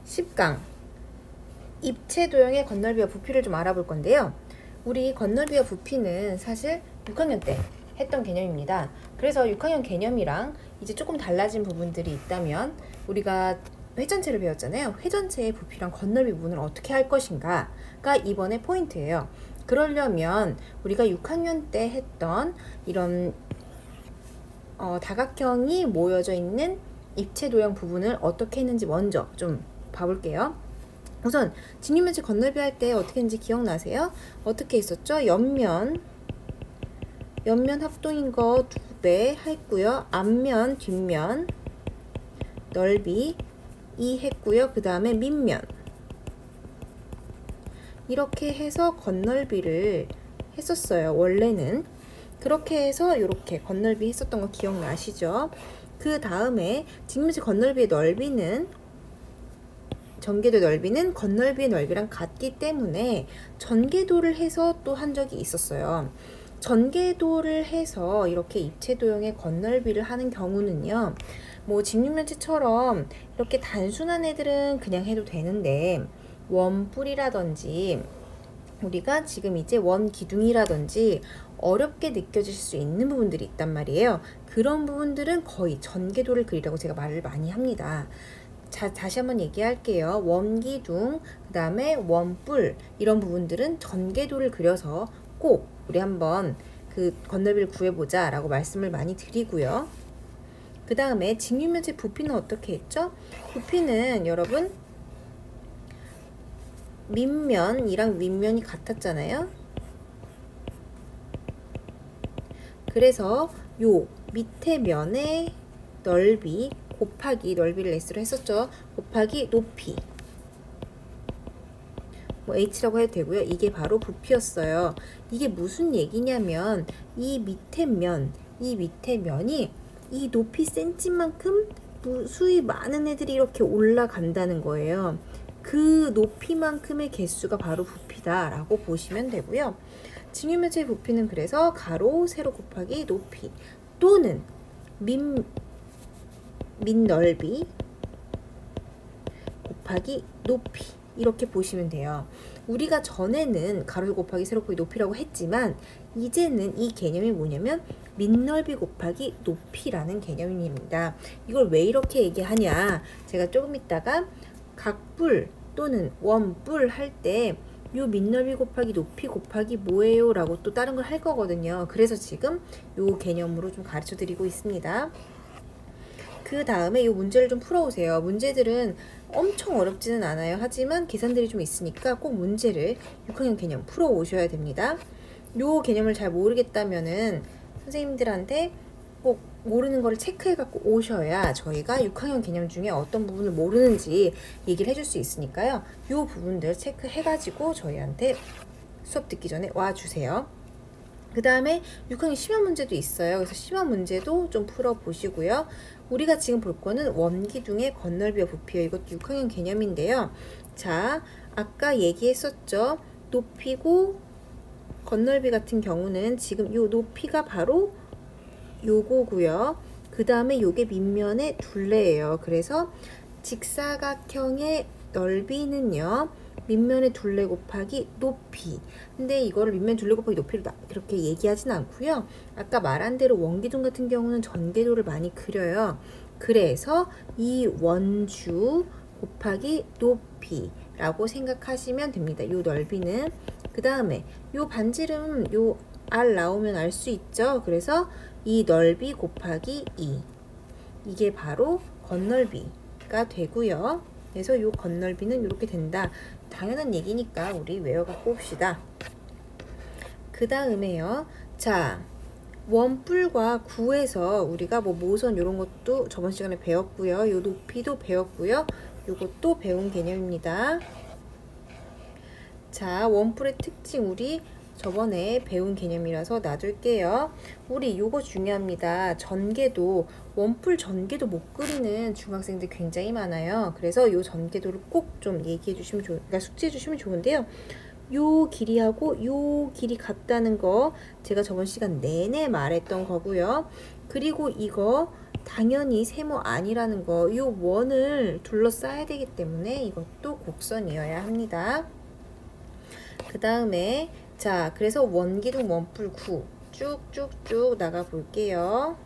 10강 입체 도형의 건널비와 부피를 좀 알아볼 건데요. 우리 건널비와 부피는 사실 6학년 때 했던 개념입니다. 그래서 6학년 개념이랑 이제 조금 달라진 부분들이 있다면, 우리가 회전체를 배웠잖아요. 회전체의 부피랑 건널비 부분을 어떻게 할 것인가가 이번에 포인트예요. 그러려면 우리가 6학년 때 했던 이런 다각형이 모여져 있는 입체 도형 부분을 어떻게 했는지 먼저 좀 봐볼게요. 우선 직립면체 건널비 할 때 어떻게 했는지 기억나세요? 어떻게 했었죠? 옆면 합동인 거 2배 했고요. 앞면, 뒷면 넓이 2 했고요. 그 다음에 밑면, 이렇게 해서 건널비를 했었어요. 원래는 그렇게 해서 이렇게 건널비 했었던 거 기억나시죠? 그 다음에 직립면체 건널비의 넓이는, 전개도 넓이는 건널비의 넓이랑 같기 때문에 전개도를 해서 또 한 적이 있었어요. 전개도를 해서 이렇게 입체 도형의 건널비를 하는 경우는요, 뭐 직립면체처럼 이렇게 단순한 애들은 그냥 해도 되는데, 원뿔이라든지 우리가 지금 이제 원기둥이라든지 어렵게 느껴질 수 있는 부분들이 있단 말이에요. 그런 부분들은 거의 전개도를 그리라고 제가 말을 많이 합니다. 자, 다시 한번 얘기할게요. 원기둥, 그 다음에 원뿔, 이런 부분들은 전개도를 그려서 꼭 우리 한번 그 건널비를 구해보자 라고 말씀을 많이 드리고요. 그 다음에 직립면체 부피는 어떻게 했죠? 부피는 여러분 밑면이랑 윗면이 같았잖아요. 그래서 요 밑에 면의 넓이 곱하기, 넓이를 S로 했었죠. 곱하기 높이, 뭐 H라고 해도 되고요. 이게 바로 부피였어요. 이게 무슨 얘기냐면 이 밑에 면이 이 높이 센치만큼 수위 많은 애들이 이렇게 올라간다는 거예요. 그 높이만큼의 개수가 바로 부피다라고 보시면 되고요. 직립면체의 부피는 그래서 가로, 세로 곱하기 높이 또는 밑넓이 곱하기 높이, 이렇게 보시면 돼요. 우리가 전에는 가로 곱하기 세로 곱하기 높이라고 했지만 이제는 이 개념이 뭐냐면 밑넓이 곱하기 높이라는 개념입니다. 이걸 왜 이렇게 얘기하냐, 제가 조금 있다가 각뿔 또는 원뿔 할 때 요 밑넓이 곱하기 높이 곱하기 뭐예요? 라고 또 다른 걸 할 거거든요. 그래서 지금 요 개념으로 좀 가르쳐 드리고 있습니다. 그 다음에 이 문제를 좀 풀어오세요. 문제들은 엄청 어렵지는 않아요. 하지만 계산들이 좀 있으니까 꼭 문제를 6학년 개념 풀어오셔야 됩니다. 이 개념을 잘 모르겠다면은 선생님들한테 꼭 모르는 거를 체크해 갖고 오셔야 저희가 6학년 개념 중에 어떤 부분을 모르는지 얘기를 해줄 수 있으니까요. 이 부분들 체크해 가지고 저희한테 수업 듣기 전에 와주세요. 그 다음에 6학년 시험 문제도 있어요. 그래서 시험 문제도 좀 풀어보시고요. 우리가 지금 볼 거는 원기둥의 건널비와 부피요. 이것도 6학년 개념인데요. 자, 아까 얘기했었죠. 높이고 건널비 같은 경우는 지금 요 높이가 바로 요거고요. 그 다음에 요게 밑면의 둘레예요. 그래서 직사각형의 넓이는요, 밑면의 둘레 곱하기 높이. 근데 이거를 밑면 둘레 곱하기 높이로 그렇게 얘기하진 않고요. 아까 말한 대로 원기둥 같은 경우는 전개도를 많이 그려요. 그래서 이 원주 곱하기 높이라고 생각하시면 됩니다. 요 넓이는. 그 다음에 요 반지름 요 R 나오면 알 수 있죠. 그래서 이 넓이 곱하기 2, 이게 바로 건널비가 되고요. 그래서 이 건널비는 이렇게 된다. 당연한 얘기니까 우리 외워갖고 옵시다. 그 다음에요. 자, 원뿔과 구에서 우리가 뭐 모선 이런 것도 저번 시간에 배웠고요. 요 높이도 배웠고요. 요것도 배운 개념입니다. 자, 원뿔의 특징 우리 저번에 배운 개념이라서 놔둘게요. 우리 요거 중요합니다. 전개도, 원뿔 전개도 못 그리는 중학생들 굉장히 많아요. 그래서 요 전개도를 꼭 좀 얘기해 주시면 그러니까 숙지해 주시면 좋은데요. 요 길이하고 요 길이 같다는 거 제가 저번 시간 내내 말했던 거고요. 그리고 이거 당연히 세모 아니라는 거, 이 원을 둘러싸야 되기 때문에 이것도 곡선이어야 합니다. 그 다음에 자, 그래서 원기둥 원뿔 9 쭉쭉쭉 나가 볼게요.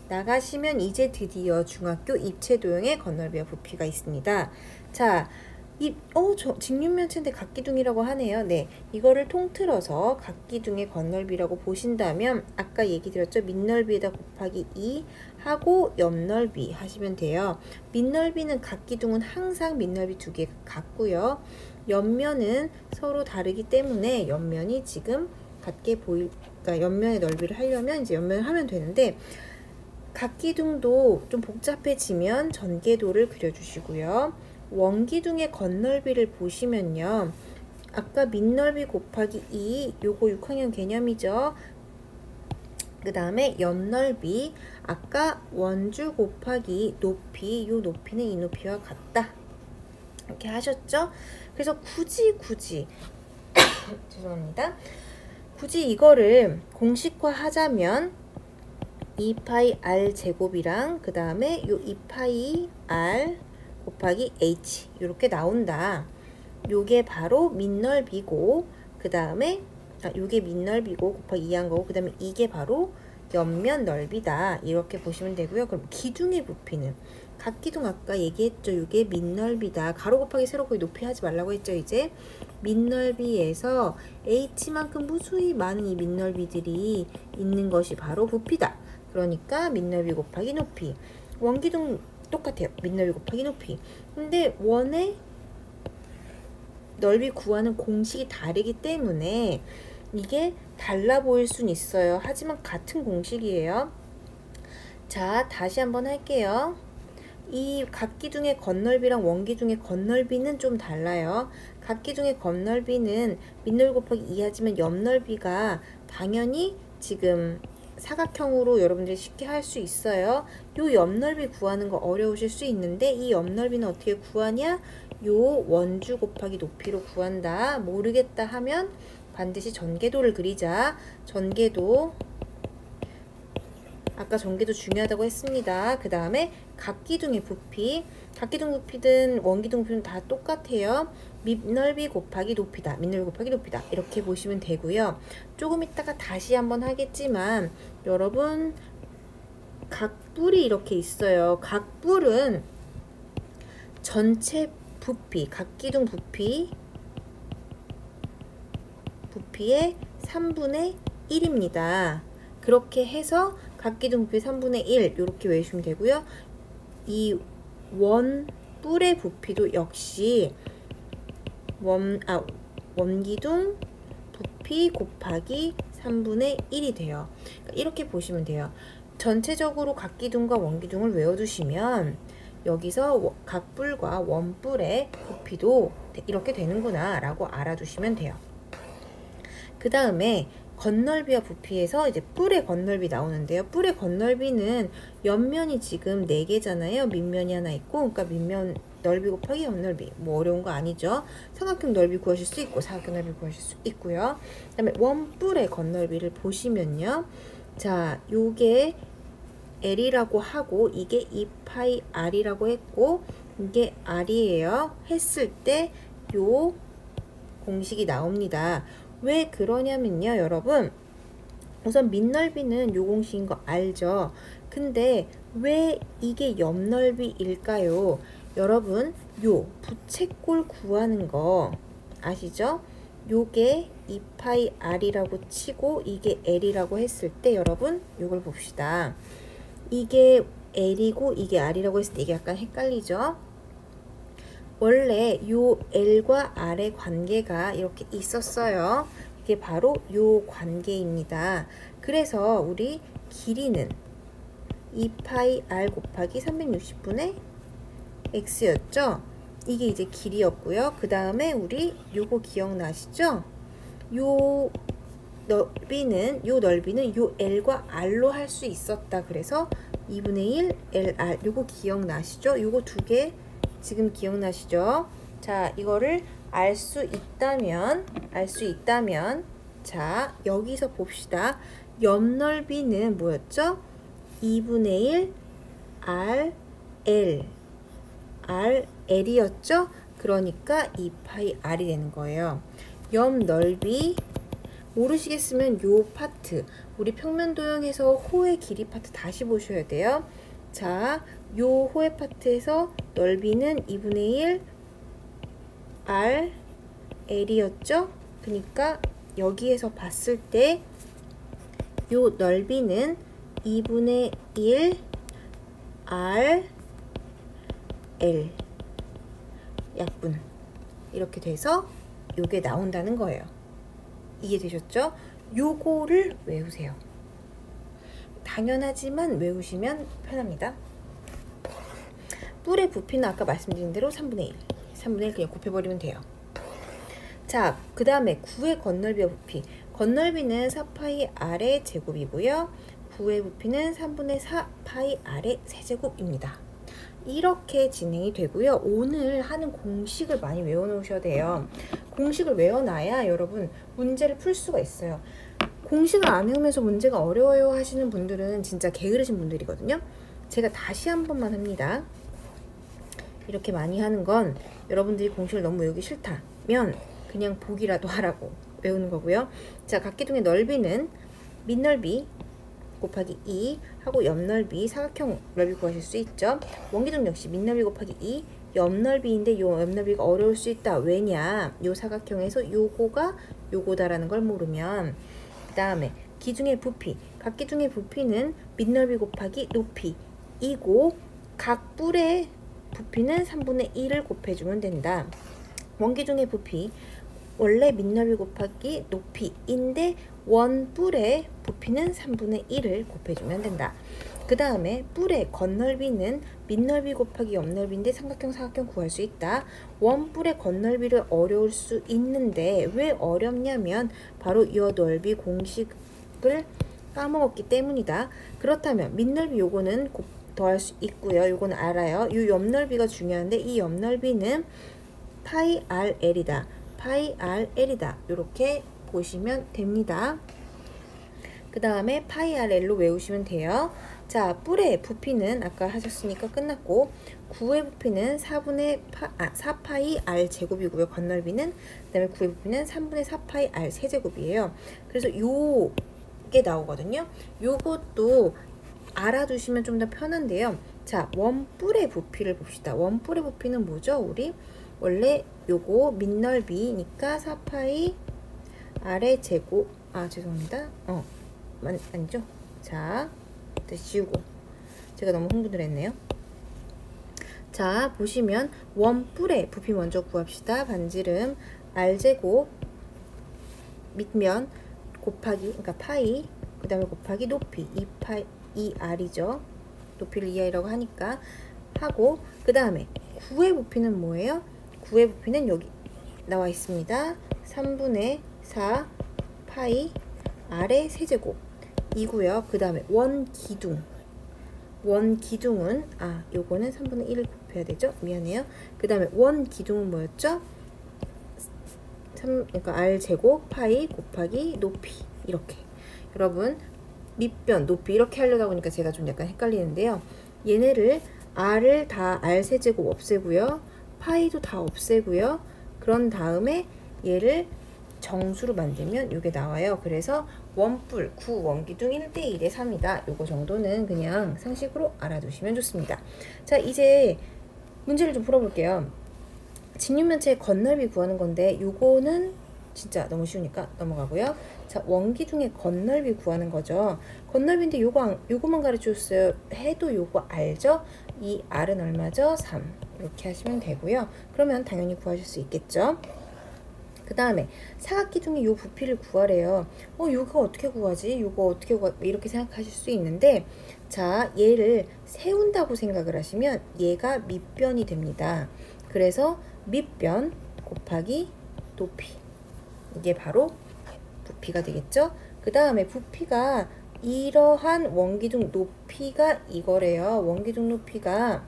나가시면 이제 드디어 중학교 입체도형의 건널비와 부피가 있습니다. 자, 직육면체인데 각기둥이라고 하네요. 네, 이거를 통틀어서 각기둥의 건널비라고 보신다면 아까 얘기 드렸죠. 밑넓이에다 곱하기 2 하고 옆넓이 하시면 돼요. 밑넓이는 각기둥은 항상 밑넓이 두 개가 같고요. 옆면은 서로 다르기 때문에 옆면이 지금 같게 그러니까 옆면의 넓이를 하려면 이제 옆면을 하면 되는데, 각기둥도 좀 복잡해지면 전개도를 그려주시고요. 원기둥의 건널비를 보시면요. 아까 밑넓이 곱하기 2, 요거 6학년 개념이죠. 그 다음에 옆넓이, 아까 원주 곱하기 높이, 요 높이는 이 높이와 같다. 이렇게 하셨죠? 그래서 굳이 죄송합니다. 굳이 이거를 공식화 하자면 2파이 r 제곱이랑 그 다음에 요 2파이 r 곱하기 h 이렇게 나온다. 요게 바로 밑넓이고 그 다음에 요게 밑넓이고 곱하기 2한 거고 그 다음에 이게 바로 옆면 넓이다. 이렇게 보시면 되고요. 그럼 기둥의 부피는 각기둥 아까 얘기했죠. 요게 밑넓이다. 가로 곱하기 세로 곱하기 높이 하지 말라고 했죠. 이제 밑넓이에서 h만큼 무수히 많은 이 밑넓이들이 있는 것이 바로 부피다. 그러니까 밑넓이 곱하기 높이. 원기둥 똑같아요. 밑넓이 곱하기 높이. 근데 원의 넓이 구하는 공식이 다르기 때문에 이게 달라 보일 순 있어요. 하지만 같은 공식이에요. 자, 다시 한번 할게요. 이 각기둥의 건널비랑 원기둥의 건널비는 좀 달라요. 각기둥의 건널비는 밑넓이 곱하기 2 하지만 옆넓이가 당연히 지금 사각형으로 여러분들이 쉽게 할 수 있어요. 요 옆넓이 구하는 거 어려우실 수 있는데 이 옆넓이는 어떻게 구하냐? 요 원주 곱하기 높이로 구한다. 모르겠다 하면 반드시 전개도를 그리자. 전개도, 아까 전개도 중요하다고 했습니다. 그 다음에 각기둥의 부피, 각기둥 부피든 원기둥 부피는 다 똑같아요. 밑넓이 곱하기 높이다. 밑넓이 곱하기 높이다. 이렇게 보시면 되고요. 조금 있다가 다시 한번 하겠지만 여러분 각뿔이 이렇게 있어요. 각뿔은 전체 부피, 각기둥 부피의 3분의 1입니다. 그렇게 해서 각기둥 부피 3분의 1 이렇게 외우시면 되고요. 이 원뿔의 부피도 역시 원기둥 부피 곱하기 3분의 1이 돼요. 그러니까 이렇게 보시면 돼요. 전체적으로 각기둥과 원기둥을 외워두시면 여기서 각뿔과 원뿔의 부피도 이렇게 되는구나 라고 알아두시면 돼요. 그 다음에 건널비와 부피에서 이제 뿔의 건널비 나오는데요. 뿔의 건널비는 옆면이 지금 4개잖아요. 밑면이 하나 있고, 그러니까 밑면 넓이 곱하기 옆넓이. 뭐 어려운 거 아니죠. 삼각형 넓이 구하실 수 있고 사각형 넓이 구하실 수 있고요. 그 다음에 원뿔의 건널비를 보시면요. 자, 요게 L이라고 하고 이게 2파이 R이라고 했고 이게 R이에요. 했을 때 요 공식이 나옵니다. 왜 그러냐면요, 여러분. 우선 밑넓이는 요 공식인 거 알죠? 근데 왜 이게 옆넓이일까요? 여러분, 요 부채꼴 구하는 거 아시죠? 요게 2파이 R이라고 치고 이게 L이라고 했을 때 여러분, 요걸 봅시다. 이게 L이고 이게 R이라고 했을 때 이게 약간 헷갈리죠? 원래 요 L과 R의 관계가 이렇게 있었어요. 이게 바로 요 관계입니다. 그래서 우리 길이는 2파이 R 곱하기 360분의 X였죠? 이게 이제 길이였고요. 그 다음에 우리 요거 기억나시죠? 요 넓이는 요 L과 R로 할 수 있었다. 그래서 2분의 1 LR 요거 기억나시죠? 요거 두 개 지금 기억나시죠? 자, 이거를 알 수 있다면 자, 여기서 봅시다. 옆넓이는 뭐였죠? 2분의 1 RL RL이었죠? 그러니까 2파이 R이 되는 거예요. 옆 넓이 모르시겠으면 요 파트 우리 평면 도형에서 호의 길이 파트 다시 보셔야 돼요. 자, 요 호의 파트에서 넓이는 2분의 1 RL이었죠? 그러니까 여기에서 봤을 때 요 넓이는 2분의 1 RL 약분 이렇게 돼서 요게 나온다는 거예요. 이해되셨죠? 요거를 외우세요. 당연하지만 외우시면 편합니다. 뿔의 부피는 아까 말씀드린 대로 3분의 1 3분의 1 그냥 곱해버리면 돼요. 자, 그 다음에 9의 건널비와 부피. 건널비는 4파이 R의 제곱이고요. 9의 부피는 3분의 4파이 R의 세제곱입니다. 이렇게 진행이 되고요. 오늘 하는 공식을 많이 외워놓으셔야 돼요. 공식을 외워놔야 여러분 문제를 풀 수가 있어요. 공식을 안 외우면서 문제가 어려워요 하시는 분들은 진짜 게으르신 분들이거든요. 제가 다시 한 번만 합니다. 이렇게 많이 하는 건 여러분들이 공식을 너무 외우기 싫다면 그냥 보기라도 하라고 외우는 거고요. 자, 각기둥의 넓이는 밑넓이 곱하기 2 하고 옆넓이 사각형 넓이 구하실 수 있죠. 원기둥 역시 밑넓이 곱하기 2 옆넓이인데 요 옆넓이가 어려울 수 있다. 왜냐? 요 사각형에서 요거가 요거다라는 걸 모르면. 그 다음에 기둥의 부피. 각 기둥의 부피는 밑넓이 곱하기 높이이고 각 뿔의 부피는 3분의 1을 곱해주면 된다. 원기둥의 부피 원래 밑넓이 곱하기 높이인데 원뿔의 부피는 3분의 1을 곱해주면 된다. 그 다음에 뿔의 건널비는 밑넓이 곱하기 옆넓이인데 삼각형 사각형 구할 수 있다. 원뿔의 건널비를 어려울 수 있는데 왜 어렵냐면 바로 이 넓이 공식을 까먹었기 때문이다. 그렇다면 밑넓이 요거는 더할 수 있고요. 요거는 알아요. 이 옆넓이가 중요한데 이 옆넓이는 파이 RL이다. 파이 RL이다. 이렇게 보시면 됩니다. 그 다음에 파이 RL로 외우시면 돼요. 자, 뿔의 부피는 아까 하셨으니까 끝났고 9의 부피는 4파이 R 제곱이고요. 건널비는 그 다음에 9의 부피는 3분의 4파이 R 세제곱이에요. 그래서 요게 나오거든요. 요것도 알아두시면 좀 더 편한데요. 자, 원뿔의 부피를 봅시다. 원뿔의 부피는 뭐죠? 우리 원래 요거 밑넓이니까 4파이 R의 제곱 죄송합니다. 아니죠? 자, 다시 지우고 제가 너무 흥분을 했네요. 자, 보시면 원뿔의 부피 먼저 구합시다. 반지름 R제곱 밑면 곱하기 그러니까 파이 그 다음에 곱하기 높이 2R이죠. 높이를 2R이라고 하니까 하고 그 다음에 9의 부피는 뭐예요? 9의 부피는 여기 나와 있습니다. 3분의 4 파이 R의 세제곱 이고요. 그 다음에 원기둥은 요거는 3분의 1을 곱해야 되죠? 미안해요. 그 다음에 원기둥은 뭐였죠? 그러니까 R제곱 파이 곱하기 높이 이렇게. 여러분 밑변 높이 이렇게 하려다 보니까 제가 좀 약간 헷갈리는데요. 얘네를 R을 다 R 세제곱 없애고요. 파이도 다 없애고요. 그런 다음에 얘를 정수로 만들면 이게 나와요. 그래서 원뿔 9 원기둥 1대1의 3이다. 요거 정도는 그냥 상식으로 알아두시면 좋습니다. 자, 이제 문제를 좀 풀어볼게요. 직육면체의 건널비 구하는 건데 요거는 진짜 너무 쉬우니까 넘어가고요. 자, 원기둥의 건널비 구하는 거죠. 건널비인데 요거만 가르쳐줬어요. 해도 요거 알죠? 이 R은 얼마죠? 3 이렇게 하시면 되고요. 그러면 당연히 구하실 수 있겠죠. 그 다음에 사각기둥의 요 부피를 구하래요. 요거 어떻게 구하지? 요거 어떻게 구하 이렇게 생각하실 수 있는데 자, 얘를 세운다고 생각을 하시면 얘가 밑변이 됩니다. 그래서 밑변 곱하기 높이 이게 바로 부피가 되겠죠. 그 다음에 부피가 이러한 원기둥 높이가 이거래요. 원기둥 높이가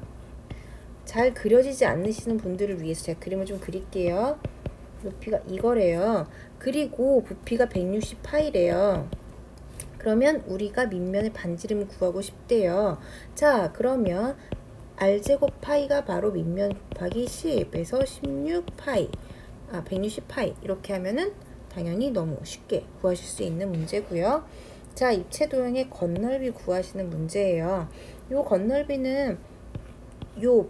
잘 그려지지 않으시는 분들을 위해서 제가 그림을 좀 그릴게요. 높이가 이거래요. 그리고 부피가 160파이래요. 그러면 우리가 밑면의 반지름을 구하고 싶대요. 자, 그러면 r제곱 파이가 바로 밑면 곱하기 10에서 16파이, 160파이 이렇게 하면은 당연히 너무 쉽게 구하실 수 있는 문제고요. 자, 입체 도형의 건널비 구하시는 문제예요. 요 건널비는 요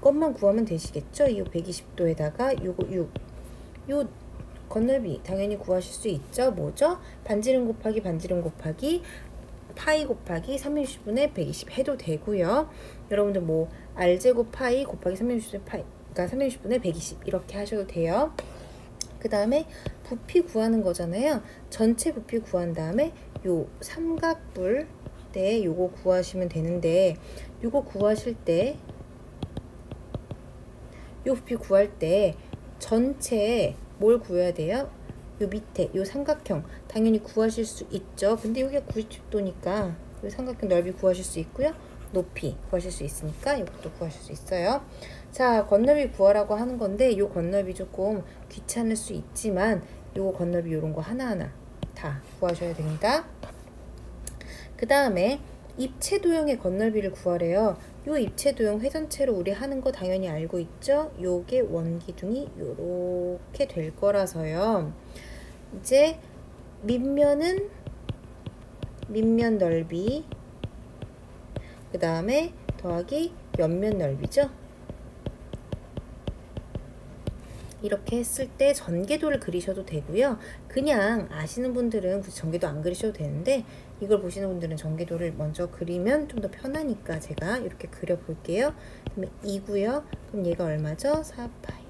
것만 구하면 되시겠죠? 이 120도에다가 요거 6. 요 건널비 당연히 구하실 수 있죠? 뭐죠? 반지름 곱하기 반지름 곱하기 파이 곱하기 360분의 120 해도 되고요. 여러분들 뭐 r제곱 파이 곱하기 360분의 파이, 그러니까 360분의 120 이렇게 하셔도 돼요. 그 다음에 부피 구하는 거잖아요. 전체 부피 구한 다음에 요 삼각뿔 때 요거 구하시면 되는데, 요거 구하실 때 요 부피 구할 때 전체 뭘 구해야 돼요? 요 밑에 요 삼각형 당연히 구하실 수 있죠. 근데 여기가 90도니까 요 삼각형 넓이 구하실 수 있고요. 높이 구하실 수 있으니까 이것도 구하실 수 있어요. 자, 건널비 구하라고 하는 건데 요 건널비 조금 귀찮을 수 있지만 요 건널비 요런 거 하나하나 다 구하셔야 됩니다. 그 다음에 입체 도형의 건널비를 구하래요. 요 입체 도형 회전체로 우리 하는 거 당연히 알고 있죠? 요게 원기둥이 요렇게 될 거라서요. 이제 밑면은 밑면 넓이, 그 다음에 더하기 옆면 넓이죠. 이렇게 했을 때 전개도를 그리셔도 되고요. 그냥 아시는 분들은 굳이 전개도 안 그리셔도 되는데, 이걸 보시는 분들은 전개도를 먼저 그리면 좀 더 편하니까 제가 이렇게 그려 볼게요. 그러면 2고요. 그럼 얘가 얼마죠? 4파이.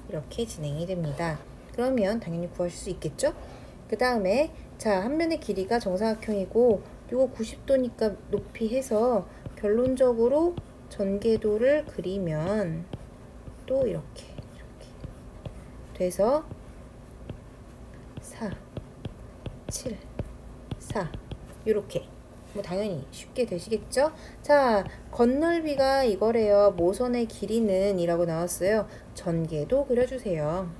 이렇게 진행이 됩니다. 그러면 당연히 구하실 수 있겠죠? 그 다음에 자, 한 면의 길이가 정사각형이고 요거 90도니까 높이 해서 결론적으로 전개도를 그리면 또 이렇게 돼서 4, 7, 4 이렇게 뭐 당연히 쉽게 되시겠죠? 자, 건널비가 이거래요. 모선의 길이는 이라고 나왔어요. 전개도 그려주세요.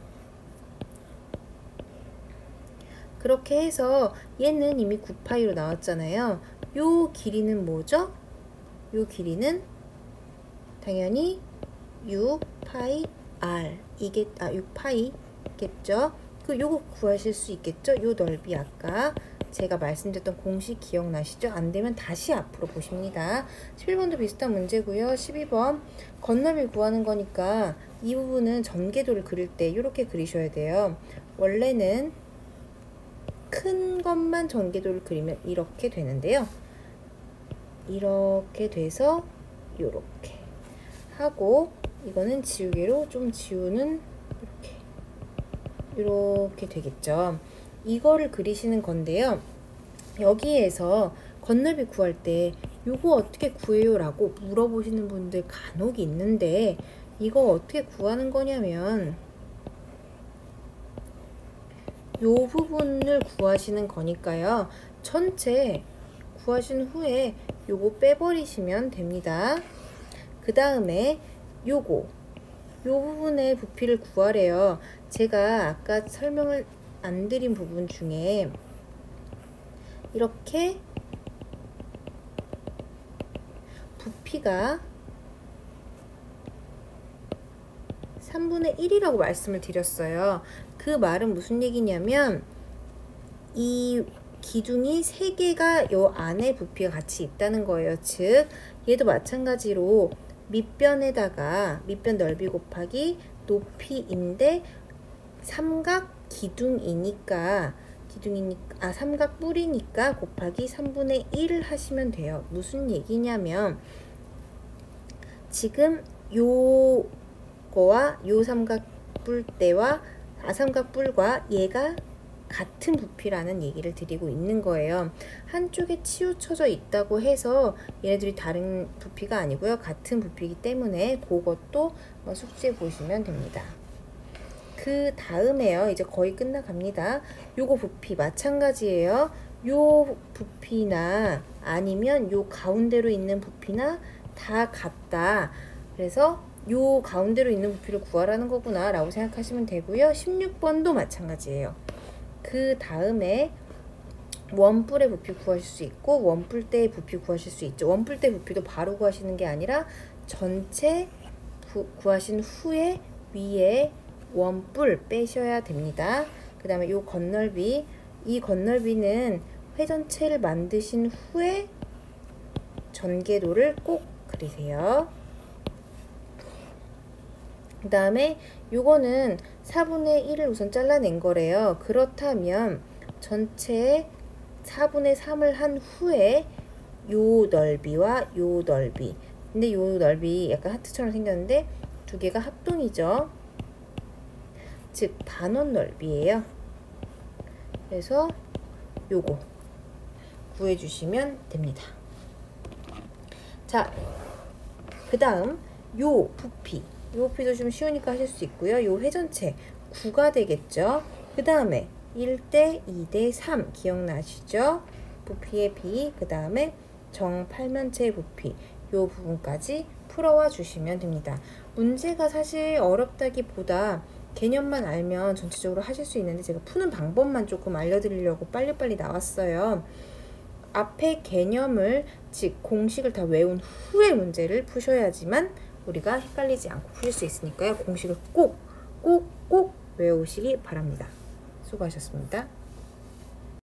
그렇게 해서 얘는 이미 9파이로 나왔잖아요. 요 길이는 뭐죠? 요 길이는 당연히 6파이 r 이게 6파이겠죠? 요거 구하실 수 있겠죠? 요 넓이 아까 제가 말씀드렸던 공식 기억나시죠? 안 되면 다시 앞으로 보십니다. 11번도 비슷한 문제고요. 12번 건널비 구하는 거니까 이 부분은 전개도를 그릴 때 이렇게 그리셔야 돼요. 원래는 큰 것만 전개도를 그리면 이렇게 되는데요. 이렇게 돼서 이렇게 하고, 이거는 지우개로 좀 지우는 이렇게 되겠죠. 이거를 그리시는 건데요. 여기에서 건널비 구할 때 이거 어떻게 구해요? 라고 물어보시는 분들 간혹 있는데, 이거 어떻게 구하는 거냐면 요 부분을 구하시는 거니까요. 전체 구하신 후에 요거 빼버리시면 됩니다. 그 다음에 요 부분의 부피를 구하래요. 제가 아까 설명을 안 드린 부분 중에 이렇게 부피가 3분의 1이라고 말씀을 드렸어요. 그 말은 무슨 얘기냐면 이 기둥이 3개가 요 안에 부피가 같이 있다는 거예요. 즉 얘도 마찬가지로 밑변에다가 밑변 넓이 곱하기 높이인데 삼각 기둥이니까 삼각 뿔이니까 곱하기 3분의 1을 하시면 돼요. 무슨 얘기냐면 지금 요거와 요 삼각 뿔대와 아삼각 뿔과 얘가 같은 부피라는 얘기를 드리고 있는 거예요. 한쪽에 치우쳐져 있다고 해서 얘네들이 다른 부피가 아니고요. 같은 부피이기 때문에 그것도 숙지해 보시면 됩니다. 그 다음에요. 이제 거의 끝나갑니다. 요거 부피 마찬가지예요. 요 부피나 아니면 요 가운데로 있는 부피나 다 같다. 그래서 요 가운데로 있는 부피를 구하라는 거구나 라고 생각하시면 되고요. 16번도 마찬가지예요. 그 다음에 원뿔의 부피 구하실 수 있고 원뿔대의 부피 구하실 수 있죠. 원뿔대 부피도 바로 구하시는 게 아니라 전체 구하신 후에 위에 원뿔 빼셔야 됩니다. 그 다음에 요 건널비, 이 건널비는 회전체를 만드신 후에 전개도를 꼭 그리세요. 그 다음에 요거는 4분의 1을 우선 잘라낸 거래요. 그렇다면 전체의 4분의 3을 한 후에 요 넓이와 요 넓이, 근데 요 넓이 약간 하트처럼 생겼는데 두 개가 합동이죠. 즉 반원 넓이에요. 그래서 요거 구해주시면 됩니다. 자, 그 다음 요 부피도 좀 쉬우니까 하실 수 있고요. 요 회전체 9가 되겠죠. 그 다음에 1대 2대 3 기억나시죠? 부피의 비, 그 다음에 정팔면체의 부피, 요 부분까지 풀어와 주시면 됩니다. 문제가 사실 어렵다기보다 개념만 알면 전체적으로 하실 수 있는데 제가 푸는 방법만 조금 알려드리려고 빨리빨리 나왔어요. 앞에 개념을, 즉 공식을 다 외운 후에 문제를 푸셔야지만 우리가 헷갈리지 않고 풀 수 있으니까요. 공식을 꼭 외우시기 바랍니다. 수고하셨습니다.